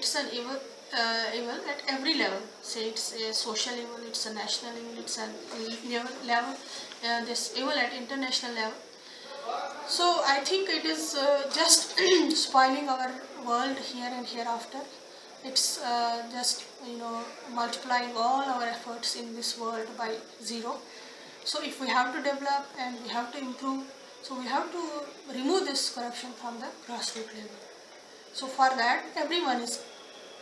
it's an evil at every level. Say it's a social evil, it's a national evil, it's a level. This evil at international level. So I think it is just spoiling our world here and hereafter. It's just multiplying all our efforts in this world by zero. So if we have to develop and we have to improve, so we have to remove this corruption from the grassroots level. So for that, everyone is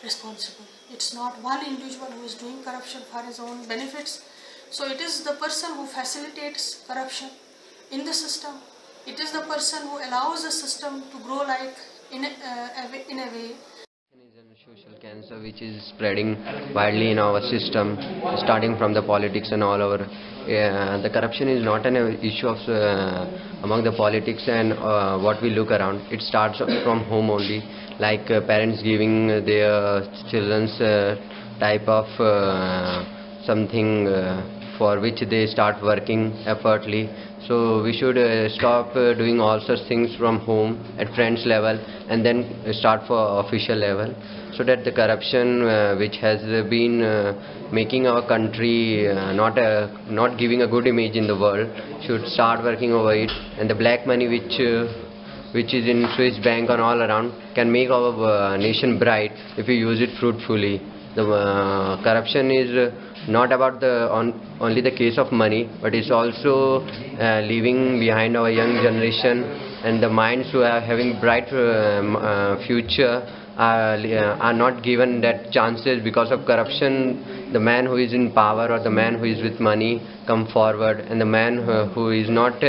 responsible. It's not one individual who is doing corruption for his own benefits. So it is the person who facilitates corruption in the system. It is the person who allows the system to grow like in a way. Is a social cancer which is spreading widely in our system, starting from the politics and all over. The corruption is not an issue of among the politics and what we look around. It starts from home only, like parents giving their children's type of something for which they start working effortly. So we should stop doing all such things from home at friends level and then start for official level, so that the corruption which has been making our country not giving a good image in the world should start working over it, and the black money which is in Swiss bank and all around can make our nation bright if we use it fruitfully. The corruption is not about only the case of money, but it's also leaving behind our young generation, and the minds who are having bright future are not given that chances because of corruption. The man who is in power or the man who is with money come forward, and the man who is not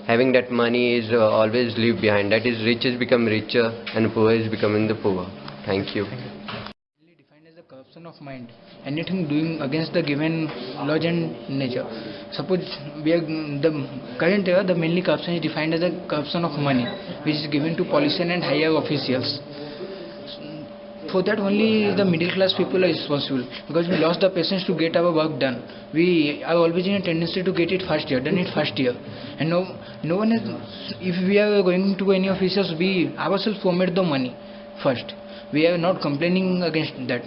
having that money is always leave behind. That is, rich is become richer and poor is becoming the poor. Thank you. Defined as the corruption of mind, anything doing against the given laws and nature. Suppose we are the current era, the mainly corruption is defined as the corruption of money, which is given to politicians and higher officials. For that only the middle class people are responsible, because we lost the patience to get our work done. We are always in a tendency to get it first year, done it first year, and no one is. If we are going to any officials, we ourselves format the money first. We are not complaining against that,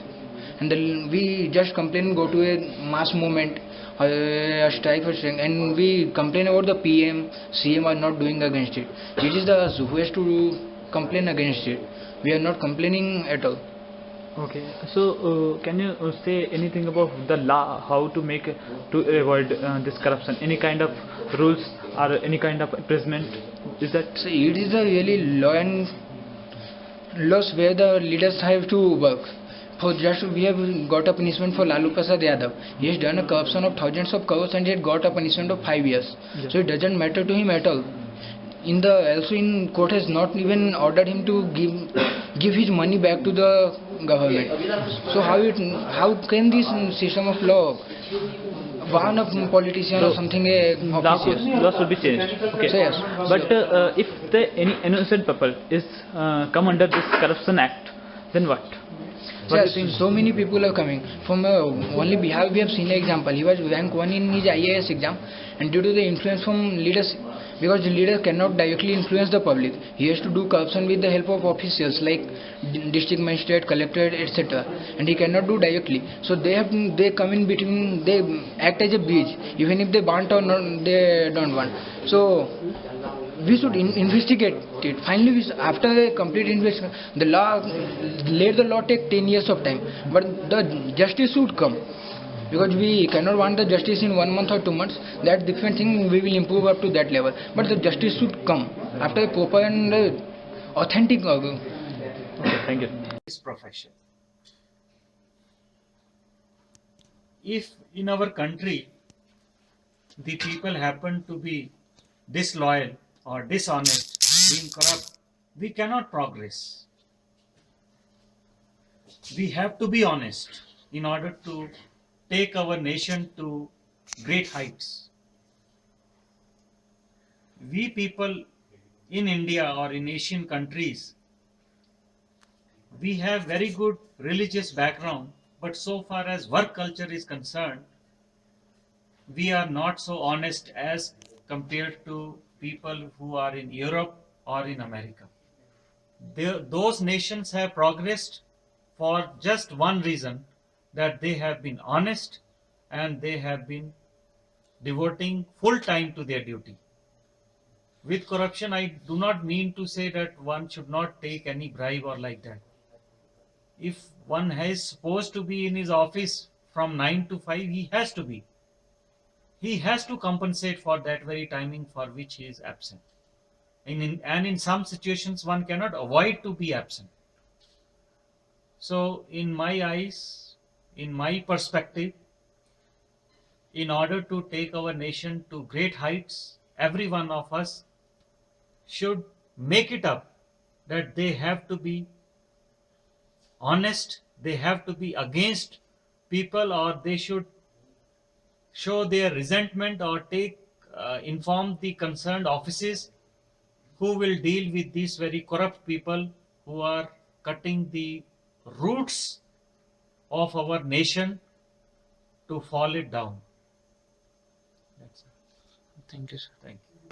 and we just complain, go to a mass movement or a strike or something, and we complain about the PM, CM are not doing against it. It is the who has to complain against it. We are not complaining at all. Okay, so can you say anything about the law, how to make to avoid this corruption? Any kind of rules or any kind of imprisonment? Is that? So it is the really laws where the leaders have to work. For just we have got a punishment for Lalu Prasad Yadav. He has done a corruption of thousands of crores and he had got a punishment of 5 years. Yeah. So it doesn't matter to him at all. Also in court has not even ordered him to give his money back to the government. So how can this system of law warn a politician or something law should be changed? Okay. So yes. But if any innocent people is come under this corruption act, then what? Yes, so many people are coming from only Bihar. We have seen an example. He was rank 1 in his IAS exam, and due to the influence from leaders, because the leader cannot directly influence the public, he has to do corruption with the help of officials like district magistrate, collectorate, etc. And he cannot do directly. So they come in between. They act as a bridge, even if they want or not, they don't want. So we should investigate it. Finally, after a complete investigation, let the law take 10 years of time, but the justice should come. Because we cannot want the justice in 1 month or 2 months. That's different thing. We will improve up to that level. But the justice should come after a proper and authentic. Okay, thank you. This profession. If in our country the people happen to be disloyal or dishonest, being corrupt, we cannot progress. We have to be honest in order to take our nation to great heights. We people in India or in Asian countries, we have very good religious background, but so far as work culture is concerned, we are not so honest as compared to people who are in Europe or in America. Those nations have progressed for just one reason, that they have been honest and they have been devoting full time to their duty. With corruption, I do not mean to say that one should not take any bribe or like that. If one is supposed to be in his office from 9 to 5, he has to be. He has to compensate for that very timing for which he is absent. And in some situations, one cannot avoid to be absent. So, in my eyes, in my perspective, in order to take our nation to great heights, every one of us should make it up that they have to be honest, they have to be against people, or they should show their resentment or inform the concerned offices who will deal with these very corrupt people who are cutting the roots of our nation to fall it down. That's it. Thank you, sir. Thank you.